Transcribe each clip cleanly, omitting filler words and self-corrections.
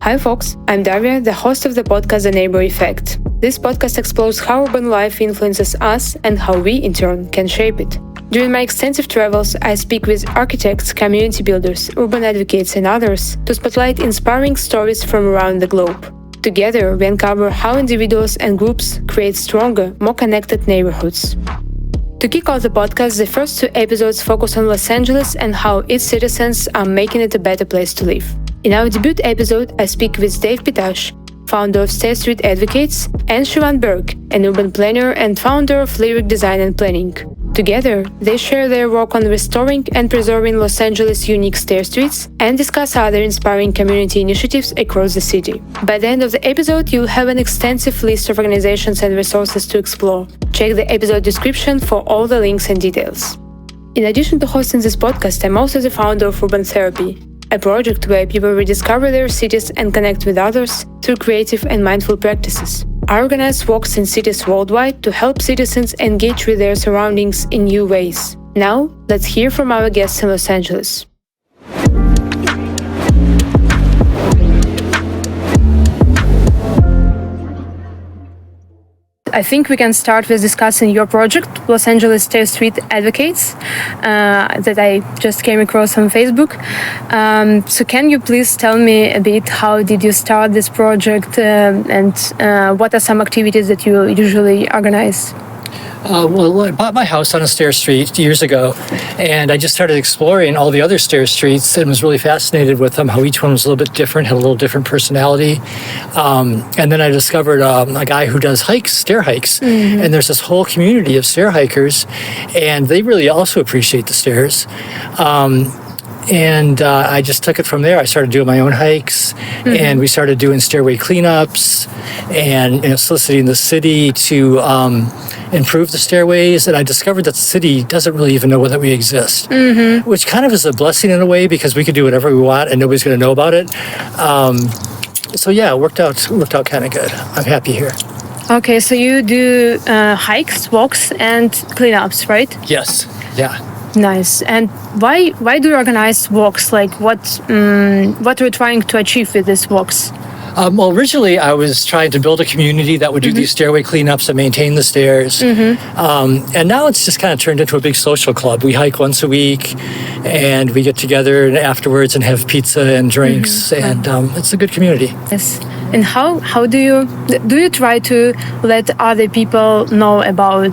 Hi folks, I'm Darya, the host of the podcast The Neighbor Effect. This podcast explores how urban life influences us and how we, in turn, can shape it. During my extensive travels, I speak with architects, community builders, urban advocates, and others to spotlight inspiring stories from around the globe. Together, we uncover how individuals and groups create stronger, more connected neighborhoods. To kick off the podcast, the first two episodes focus on Los Angeles and how its citizens are making it a better place to live. In our debut episode, I speak with Ptach, founder of Stairstreet Advocates, and Siobhan Burke, an urban planner and founder of Lyric Design and Planning. Together, they share their work on restoring and preserving Los Angeles' unique stair streets and discuss other inspiring community initiatives across the city. By the end of the episode, you'll have an extensive list of organizations and resources to explore. Check the episode description for all the links and details. In addition to hosting this podcast, I'm also the founder of Urban Therapy, a project where people rediscover their cities and connect with others through creative and mindful practices. I organize walks in cities worldwide to help citizens engage with their surroundings in new ways. Now, let's hear from our guests in Los Angeles. I think we can start with discussing your project, Los Angeles Stairstreet Advocates, that I just came across on Facebook. So can you please tell me a bit how did you start this project and what are some activities that you usually organize? Well, I bought my house on a stair street years ago, and I just started exploring all the other stair streets and was really fascinated with them, how each one was a little bit different, had a little different personality. And then I discovered a guy who does hikes, stair hikes, and there's this whole community of stair hikers, and they really also appreciate the stairs. And I just took it from there. I started doing my own hikes, and we started doing stairway cleanups and soliciting the city to improve the stairways. And I discovered that the city doesn't really even know that we exist, which kind of is a blessing in a way because we can do whatever we want and nobody's going to know about it. So yeah, it worked out kind of good. I'm happy here. Okay, so you do hikes, walks, and cleanups, right? Yes. Yeah. Nice. And why do you organize walks? Like what are you trying to achieve with these walks? Well, originally I was trying to build a community that would do these stairway cleanups and maintain the stairs. And now it's just kind of turned into a big social club. We hike once a week and we get together afterwards and have pizza and drinks, and it's a good community. Yes. And how do you try to let other people know about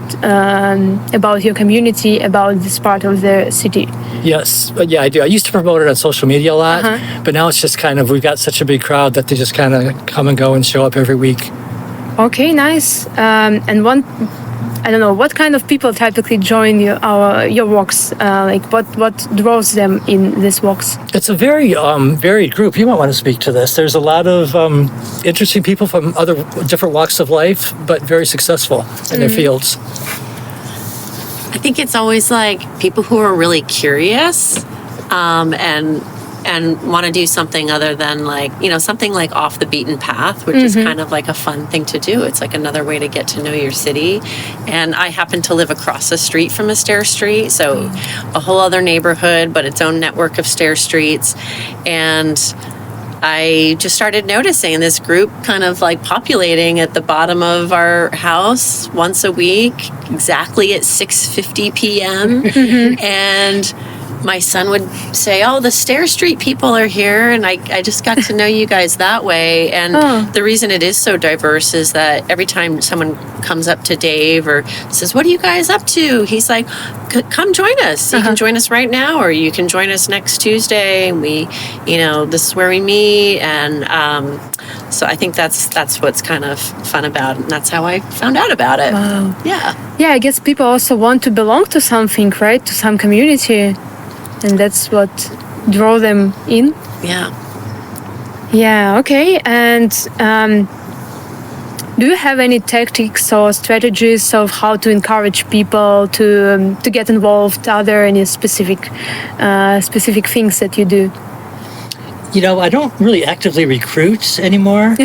your community, about this part of the city? Yes, but yeah, I do. I used to promote it on social media a lot, but now it's just kind of, we've got such a big crowd that they just kind of come and go and show up every week. Okay, nice. And I don't know, what kind of people typically join your walks? Like what draws them in these walks? It's a very varied group. You might want to speak to this. There's a lot of interesting people from other different walks of life, but very successful in their fields. I think it's always like people who are really curious and want to do something other than something like off the beaten path, which is kind of like a fun thing to do. It's like another way to get to know your city. And I happen to live across the street from a stair street, so a whole other neighborhood, but its own network of stair streets. And I just started noticing this group kind of like populating at the bottom of our house once a week, exactly at 6:50 p.m. And my son would say, "Oh, the Stair Street people are here," and I just got to know you guys that way. And the reason it is so diverse is that every time someone comes up to Dave or says, "What are you guys up to?" he's like, "Come join us. You can join us right now, or you can join us next Tuesday. And this is where we meet." And so I think that's what's kind of fun about it, and that's how I found out about it. Wow. Yeah. Yeah, I guess people also want to belong to something, right? To some community. And that's what draw them in. Yeah. Yeah. Okay. And do you have any tactics or strategies of how to encourage people to get involved? Are there any specific things that you do? I don't really actively recruit anymore.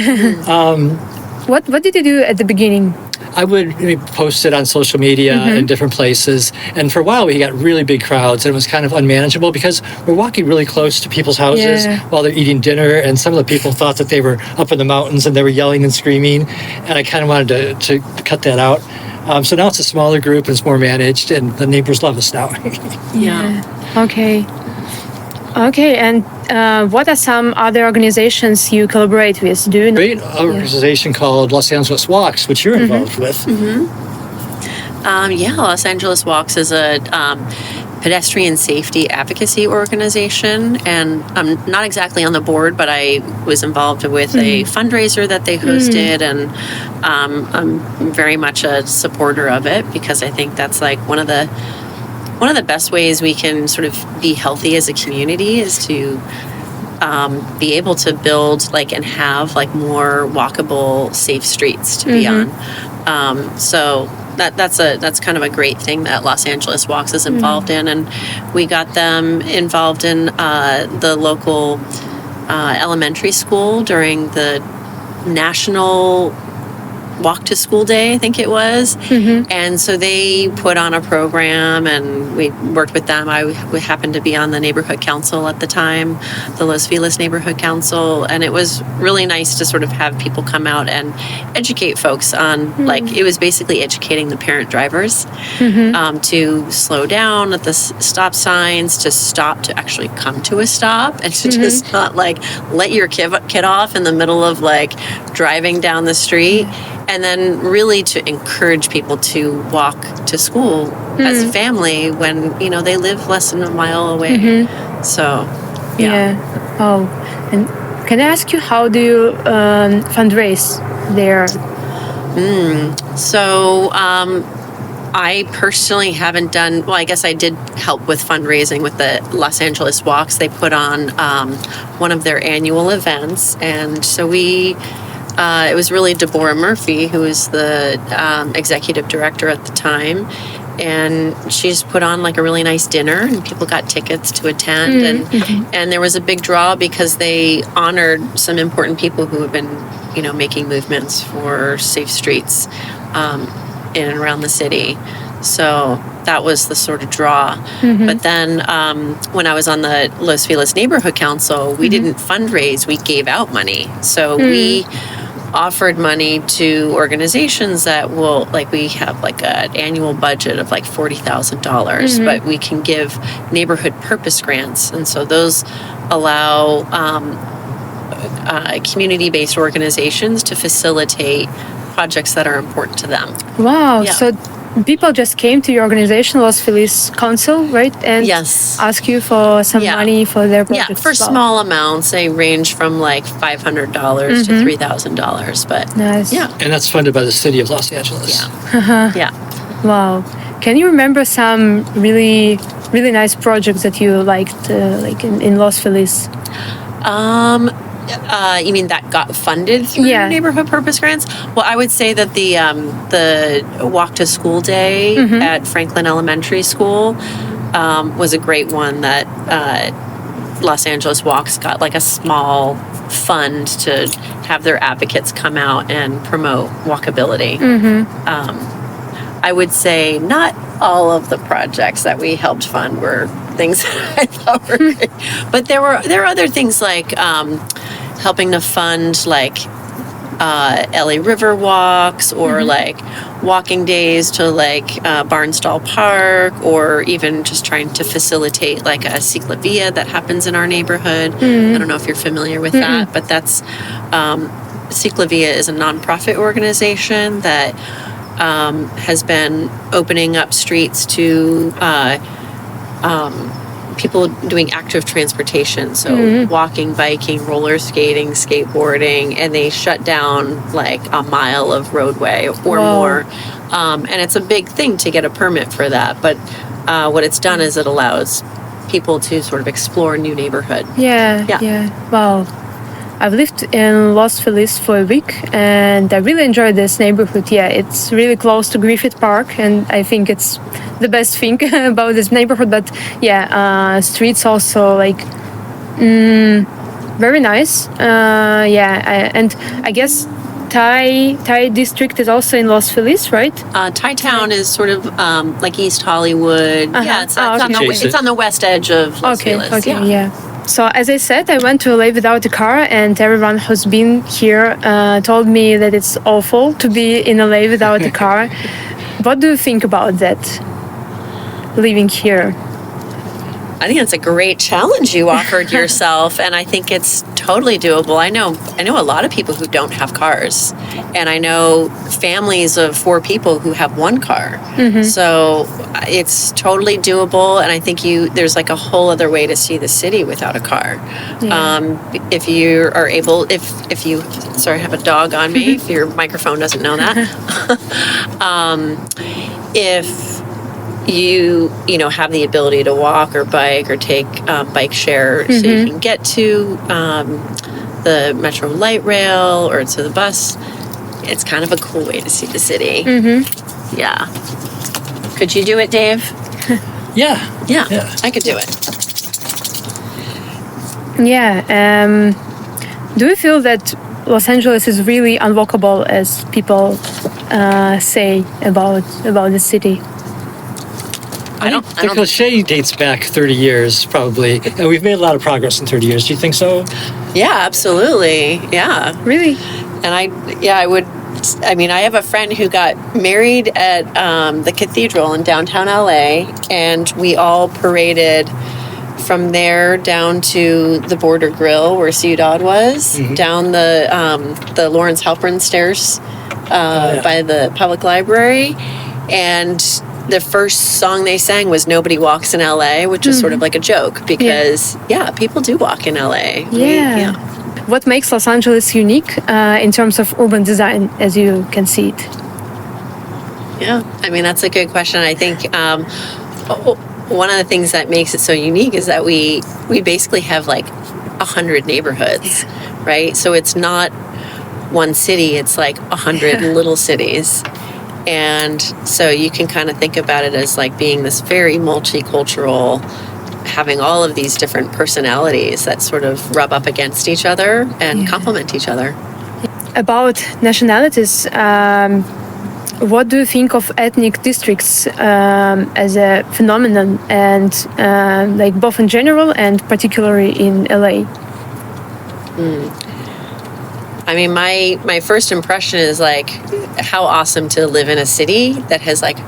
What did you do at the beginning? I would post it on social media in different places. And for a while, we got really big crowds, and it was kind of unmanageable because we're walking really close to people's houses while they're eating dinner. And some of the people thought that they were up in the mountains and they were yelling and screaming. And I kind of wanted to cut that out. So now it's a smaller group and it's more managed, and the neighbors love us now. Okay. Okay, and what are some other organizations you collaborate with? Do you know? Great organization called Los Angeles Walks, which you're involved with. Los Angeles Walks is a pedestrian safety advocacy organization, and I'm not exactly on the board, but I was involved with a fundraiser that they hosted, and I'm very much a supporter of it because I think that's like one of the best ways we can sort of be healthy as a community is to be able to build and have more walkable, safe streets to be on. So that's kind of a great thing that Los Angeles Walks is involved in, and we got them involved in the local elementary school during the National Walk to School Day, I think it was. And so they put on a program, and we worked with them. We happened to be on the neighborhood council at the time, the Los Feliz neighborhood council, and it was really nice to sort of have people come out and educate folks on it was basically educating the parent drivers to slow down at the stop signs, to stop, to actually come to a stop, and to just not let your kid off in the middle of driving down the street. And then really to encourage people to walk to school as a family when, they live less than a mile away. So, Oh, and can I ask you, how do you fundraise there? So, I personally haven't done, I guess I did help with fundraising with the Los Angeles Walks. They put on one of their annual events, and so it was really Deborah Murphy, who was the executive director at the time, and she just put on a really nice dinner, and people got tickets to attend, and there was a big draw because they honored some important people who have been, making movements for safe streets in and around the city. So that was the sort of draw. But then when I was on the Los Feliz Neighborhood Council, we didn't fundraise, we gave out money. So we offered money to organizations that will, we have an annual budget of $40,000, but we can give neighborhood purpose grants. And so those allow community-based organizations to facilitate projects that are important to them. Wow. So people just came to your organization, Los Feliz Council, right? And ask you for some money for their projects. Yeah, for small amounts. They range from $500 to $3,000. But nice. Yeah. And that's funded by the city of Los Angeles. Yeah. Wow. Can you remember some really, really nice projects that you liked, in Los Feliz? You mean that got funded through neighborhood purpose grants? Well, I would say that the Walk to School Day at Franklin Elementary School was a great one that Los Angeles Walks got a small fund to have their advocates come out and promote walkability. I would say not all of the projects that we helped fund were things I thought were great. But there are other things helping to fund LA River walks, or walking days to Barnstall Park, or even just trying to facilitate a ciclovia that happens in our neighborhood. I don't know if you're familiar with that, but that's Ciclovia is a nonprofit organization that has been opening up streets to people doing active transportation, so walking, biking, roller skating, skateboarding, and they shut down a mile of roadway or more. And it's a big thing to get a permit for that, but what it's done is it allows people to sort of explore a new neighborhood. Yeah. Wow. I've lived in Los Feliz for a week, and I really enjoyed this neighborhood. Yeah, it's really close to Griffith Park, and I think it's the best thing about this neighborhood. But streets also very nice. And I guess Thai district is also in Los Feliz, right? Thai Town is sort of like East Hollywood. Yeah, it's on the west edge of Los Feliz. Okay, yeah. So as I said, I went to LA without a car, and everyone who's been here told me that it's awful to be in LA without a car. What do you think about that, living here? I think it's a great challenge you offered yourself, and I think it's totally doable. I know a lot of people who don't have cars, and I know families of 4 people who have 1 car. So it's totally doable, and I think there's like a whole other way to see the city without a car. If you are able, if you, sorry, I have a dog on me. If your microphone doesn't know that, if you have the ability to walk or bike or take bike share, so you can get to the Metro light rail or to the bus. It's kind of a cool way to see the city. Yeah. Could you do it, Dave? Yeah. I could do it. Yeah. Do you feel that Los Angeles is really unwalkable, as people say about the city? The cliche dates back 30 years, probably. And we've made a lot of progress in 30 years. Do you think so? Yeah, absolutely. Yeah. Really? And I have a friend who got married at the cathedral in downtown LA, and we all paraded from there down to the Border Grill where Ciudad was, down the Lawrence Halpern stairs by the public library. And the first song they sang was "Nobody Walks in LA," which is sort of like a joke because, people do walk in LA. Yeah. What makes Los Angeles unique in terms of urban design, as you can see it? Yeah, I mean, that's a good question. I think one of the things that makes it so unique is that we basically have like 100 neighborhoods, right? So it's not one city, it's like 100 little cities. And so you can kind of think about it as like being this very multicultural, having all of these different personalities that sort of rub up against each other and complement each other. About nationalities, what do you think of ethnic districts as a phenomenon, and like both in general and particularly in LA? I mean, my first impression is like how awesome to live in a city that has like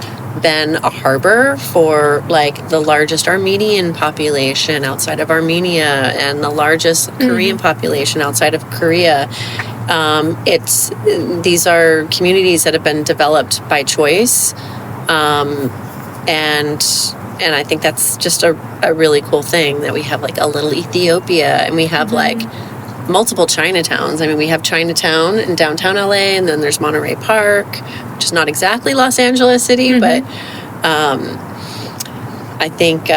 been a harbor for like the largest Armenian population outside of Armenia and the largest Korean population outside of Korea. These are communities that have been developed by choice, and I think that's just a really cool thing that we have like a little Ethiopia, and we have like multiple Chinatowns. I mean, we have Chinatown in downtown LA, and then there's Monterey Park, which is not exactly Los Angeles City, but I think,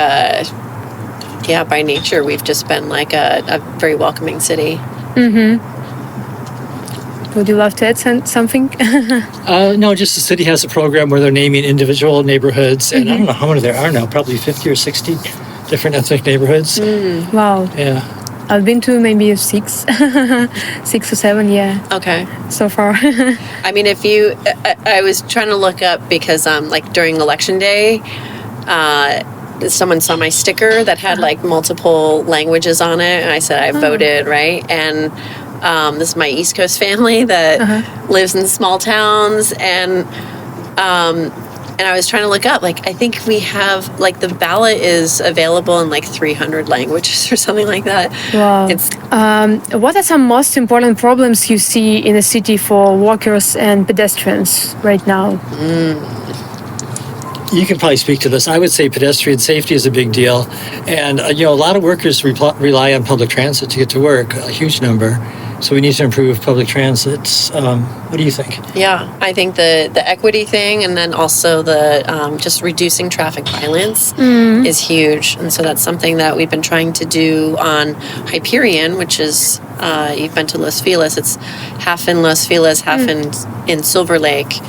by nature, we've just been like a very welcoming city. Would you love to add something? No, just the city has a program where they're naming individual neighborhoods, and I don't know how many there are now, probably 50 or 60 different ethnic neighborhoods. Wow. Yeah. I've been to maybe 6 or 7, Okay. so far. I mean, I was trying to look up because like during election day, someone saw my sticker that had like multiple languages on it, and I said I voted, right? And this is my East Coast family that lives in small towns, and I was trying to look up, like, I think we have, like, the ballot is available in, like, 300 languages or something like that. Wow. What are some most important problems you see in a city for walkers and pedestrians right now? You can probably speak to this. I would say pedestrian safety is a big deal. And, a lot of workers rely on public transit to get to work, a huge number. So we need to improve public transit. What do you think? Yeah, I think the equity thing, and then also the just reducing traffic violence is huge. And so that's something that we've been trying to do on Hyperion, which is, you've been to Los Feliz. It's half in Los Feliz, half in Silver Lake.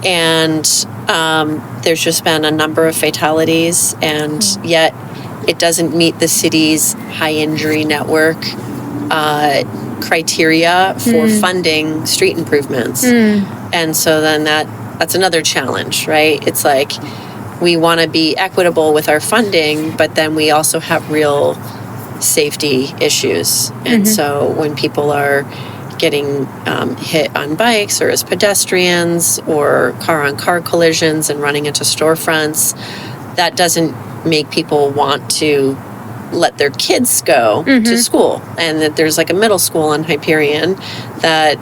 And there's just been a number of fatalities, and yet it doesn't meet the city's high injury network criteria for funding street improvements. And so then that's another challenge, right? It's like we want to be equitable with our funding, but then we also have real safety issues. And so when people are getting hit on bikes or as pedestrians or car-on-car collisions and running into storefronts, that doesn't make people want to let their kids go to school. And that there's like a middle school in Hyperion that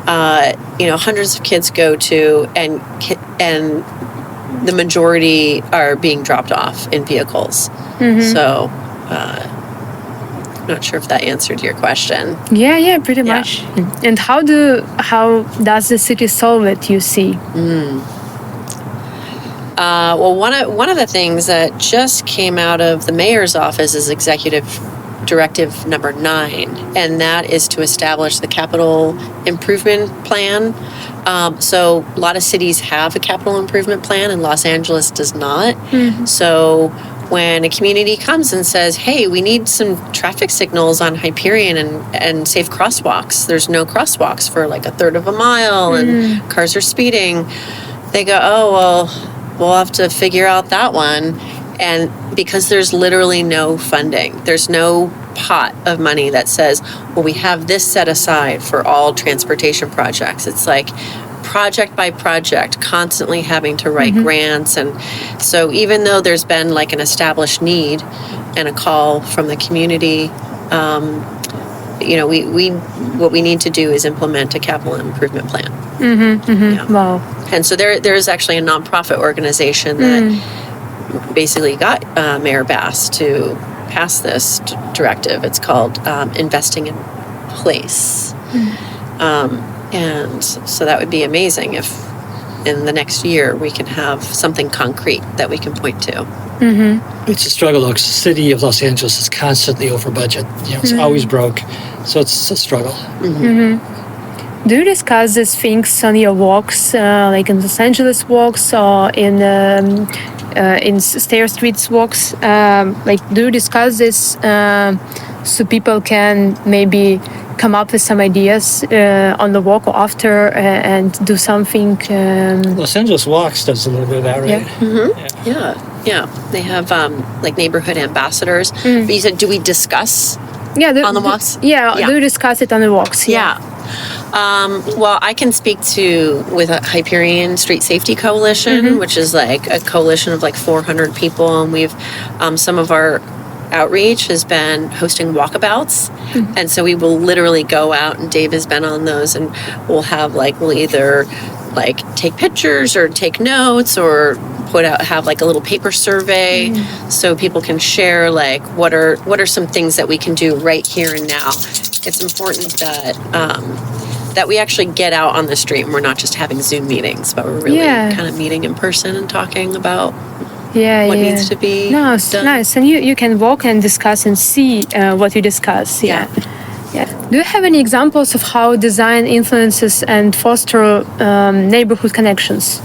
hundreds of kids go to, and the majority are being dropped off in vehicles. So I'm not sure if that answered your question. Yeah, pretty much. And how does the city solve it, you see? Well, one of the things that just came out of the mayor's office is Executive Directive number 9, and that is to establish the capital improvement plan. So a lot of cities have a capital improvement plan, and Los Angeles does not. So when a community comes and says, hey, we need some traffic signals on Hyperion and safe crosswalks, there's no crosswalks for like a third of a mile and cars are speeding, they go, oh, well, we'll have to figure out that one. And because there's literally no funding, there's no pot of money that says, well, we have this set aside for all transportation projects. It's like project by project, constantly having to write grants. And so even though there's been like an established need and a call from the community, we what we need to do is implement a capital improvement plan. Wow. And so there's actually a nonprofit organization that basically got Mayor Bass to pass this directive. It's called Investing in Place. And so that would be amazing if in the next year we can have something concrete that we can point to. It's a struggle, though, 'cause the city of Los Angeles is constantly over budget. It's always broke. So it's a struggle. Do you discuss these things on your walks, like in Los Angeles walks or in Stairstreet's walks? Do you discuss this so people can maybe come up with some ideas on the walk or after and do something? Los Angeles Walks does a little bit of that, right? Yeah. They have like neighborhood ambassadors. But you said, do we discuss on the walks? Do you discuss it on the walks? Well, I can speak with a Hyperion Street Safety Coalition, which is like a coalition of like 400 people, and we've some of our outreach has been hosting walkabouts, and so we will literally go out, and Dave has been on those, and we'll either like take pictures or take notes or have like a little paper survey so people can share like what are some things that we can do right here and now. It's important that we actually get out on the street and we're not just having Zoom meetings, but we're really kind of meeting in person and talking about what needs to be done. Nice. And you can walk and discuss and see what you discuss. Yeah. Do you have any examples of how design influences and foster neighborhood connections?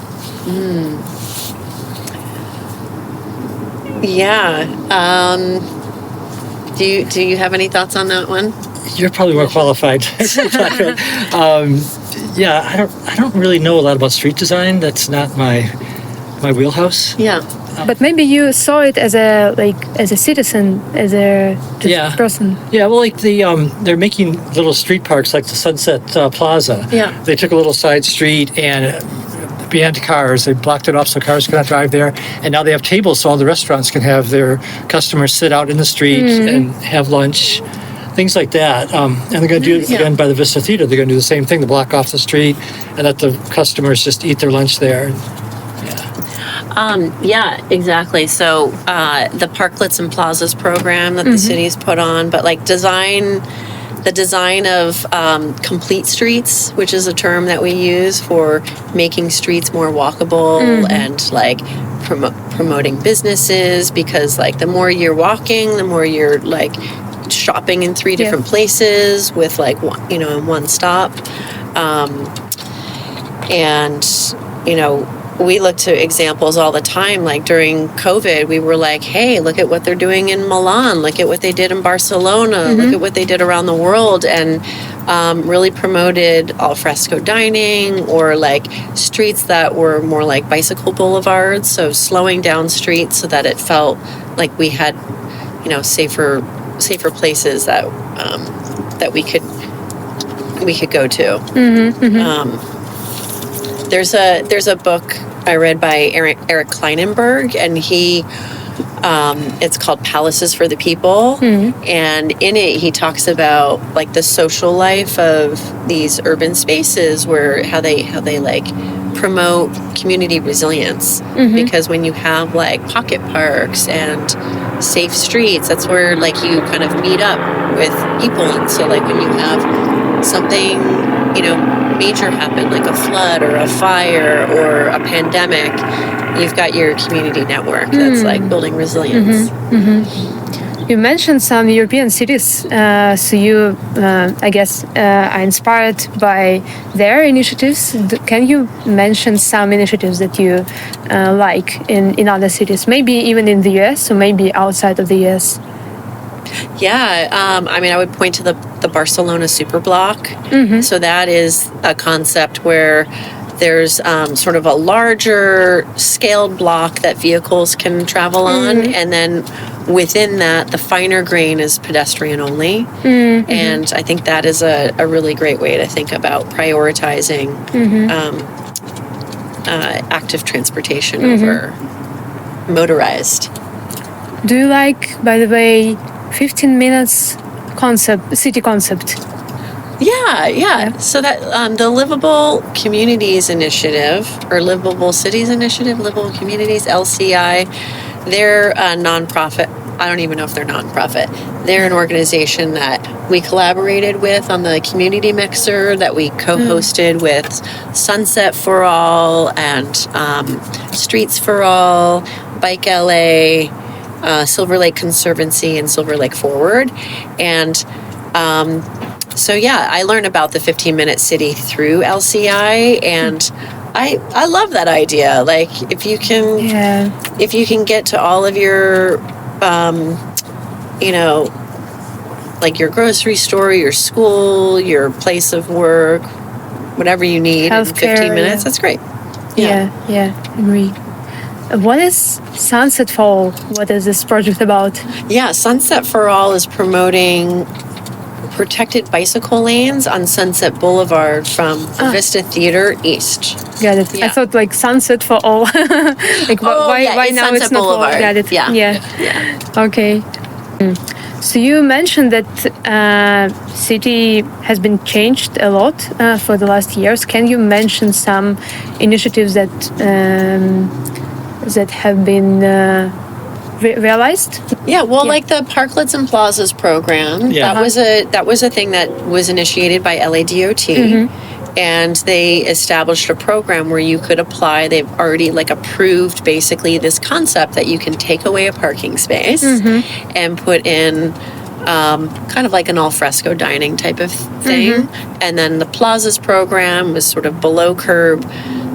Do you have any thoughts on that one? You're probably more qualified. I don't really know a lot about street design. That's not my wheelhouse. But maybe you saw it as a citizen, as a person. Yeah, well, like they're making little street parks like the Sunset Plaza. They took a little side street and banned cars. They blocked it off so cars cannot drive there. And now they have tables so all the restaurants can have their customers sit out in the street and have lunch. Things like that. And they're going to do it again by the Vista Theater. They're going to do the same thing, to block off the street and let the customers just eat their lunch there. Exactly. So the Parklets and Plazas program that the city's put on, but like the design of complete streets, which is a term that we use for making streets more walkable and like promoting businesses, because like the more you're walking, the more you're like shopping in 3 different places with like in one stop. we look to examples all the time. Like during COVID, we were like, hey, look at what they're doing in Milan. Look at what they did in Barcelona. Look at what they did around the world. And really promoted al fresco dining, or like streets that were more like bicycle boulevards. So slowing down streets so that it felt like we had, safer places that that we could go to. There's a book I read by Eric Kleinenberg, and it's called Palaces for the People. And in it, he talks about like the social life of these urban spaces, where how they like promote community resilience. Because when you have like pocket parks and safe streets, that's where like you kind of meet up with people. And so like when you have something, major happen, like a flood or a fire or a pandemic, you've got your community network that's like building resilience. You mentioned some European cities, so you, I guess, are inspired by their initiatives. Can you mention some initiatives that you like in other cities, maybe even in the US or maybe outside of the US? Yeah, I would point to the Barcelona Superblock. So that is a concept where there's sort of a larger scaled block that vehicles can travel on, and then within that, the finer grain is pedestrian only. And I think that is a really great way to think about prioritizing active transportation over motorized. Do you like, by the way, 15 minutes city concept? Yeah. So that the Livable Communities Initiative, or Livable Cities Initiative, Livable Communities, LCI, they're a nonprofit. I don't even know if they're nonprofit. They're an organization that we collaborated with on the community mixer that we co-hosted with Sunset for All and Streets for All, Bike LA, Silver Lake Conservancy, and Silver Lake Forward. And so I learned about the 15-minute city through LCI, and I love that idea. Like if you can get to all of your like your grocery store, your school, your place of work, whatever you need in 15 minutes, that's great. Yeah, agree. What is Sunset for All? What is this project about? Yeah, Sunset for All is promoting protected bicycle lanes on Sunset Boulevard from the Vista Theater east. Got it. Yeah. I thought like Sunset for All. Like why now Sunset it's not Boulevard. All? Got it. Yeah. Okay. So you mentioned that city has been changed a lot for the last years. Can you mention some initiatives that have been realized? Like the Parklets and Plazas program. That was a thing that was initiated by LADOT. And they established a program where you could apply. They've already approved basically this concept that you can take away a parking space and put in kind of like an al fresco dining type of thing. And then the Plazas program was sort of below curb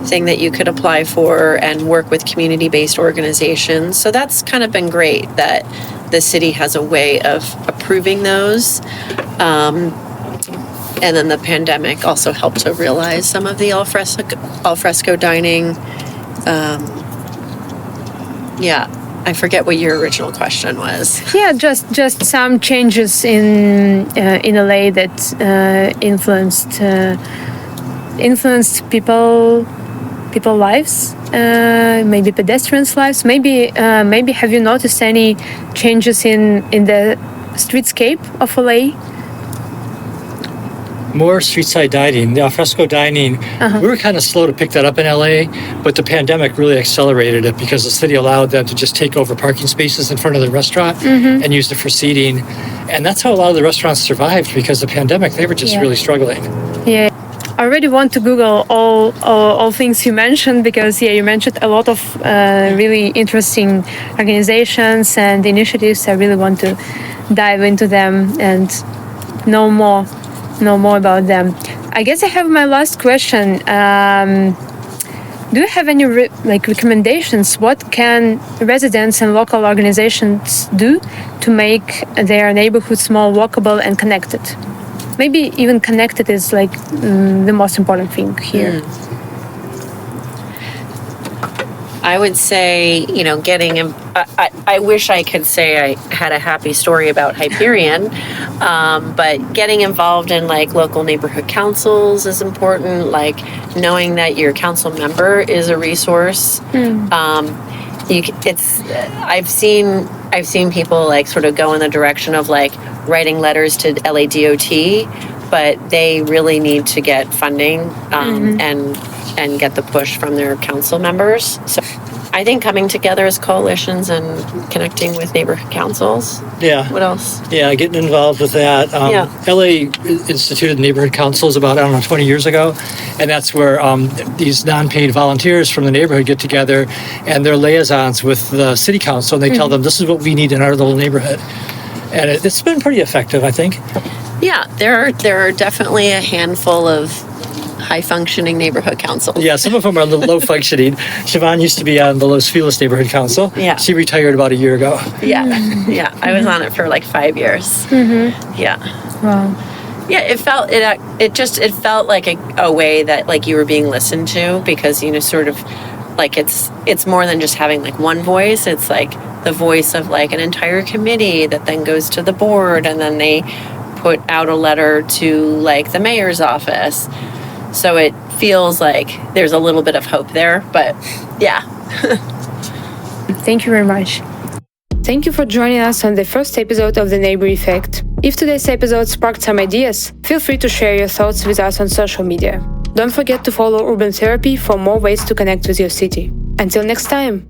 thing that you could apply for and work with community-based organizations. So that's kind of been great that the city has a way of approving those. And then the pandemic also helped to realize some of the al fresco dining. I forget what your original question was. Yeah, just some changes in LA that influenced people lives, maybe pedestrians' lives. Maybe have you noticed any changes in the streetscape of LA? More street-side dining, the alfresco dining. We were kind of slow to pick that up in LA, but the pandemic really accelerated it because the city allowed them to just take over parking spaces in front of the restaurant and use it for seating. And that's how a lot of the restaurants survived, because the pandemic, they were just really struggling. Yeah. I already want to Google all things you mentioned, because you mentioned a lot of really interesting organizations and initiatives. I really want to dive into them and know more about them. I guess I have my last question. Do you have any recommendations? What can residents and local organizations do to make their neighborhoods more walkable and connected? Maybe even connected is the most important thing here. I would say, getting in. I wish I could say I had a happy story about Hyperion, but getting involved in local neighborhood councils is important. Knowing that your council member is a resource. I've seen people sort of go in the direction of writing letters to LADOT, but they really need to get funding and get the push from their council members. So I think coming together as coalitions and connecting with neighborhood councils. Yeah. What else? Yeah, getting involved with that. LA instituted neighborhood councils about, 20 years ago. And that's where these non-paid volunteers from the neighborhood get together and they're liaisons with the city council. And they tell them, this is what we need in our little neighborhood. And it's been pretty effective, I think. Yeah, there are definitely a handful of high-functioning neighborhood councils. Yeah, some of them are a little low-functioning. Siobhan used to be on the Los Feliz Neighborhood Council. Yeah. She retired about a year ago. Yeah, I was on it for 5 years. Yeah. Wow. Yeah, it felt like a way that you were being listened to, because sort of it's more than just having one voice. It's the voice of an entire committee that then goes to the board, and then they put out a letter to the mayor's office. So it feels like there's a little bit of hope there, but yeah. Thank you very much. Thank you for joining us on the first episode of The Neighbor Effect. If today's episode sparked some ideas, feel free to share your thoughts with us on social media. Don't forget to follow Urban Therapy for more ways to connect with your city. Until next time!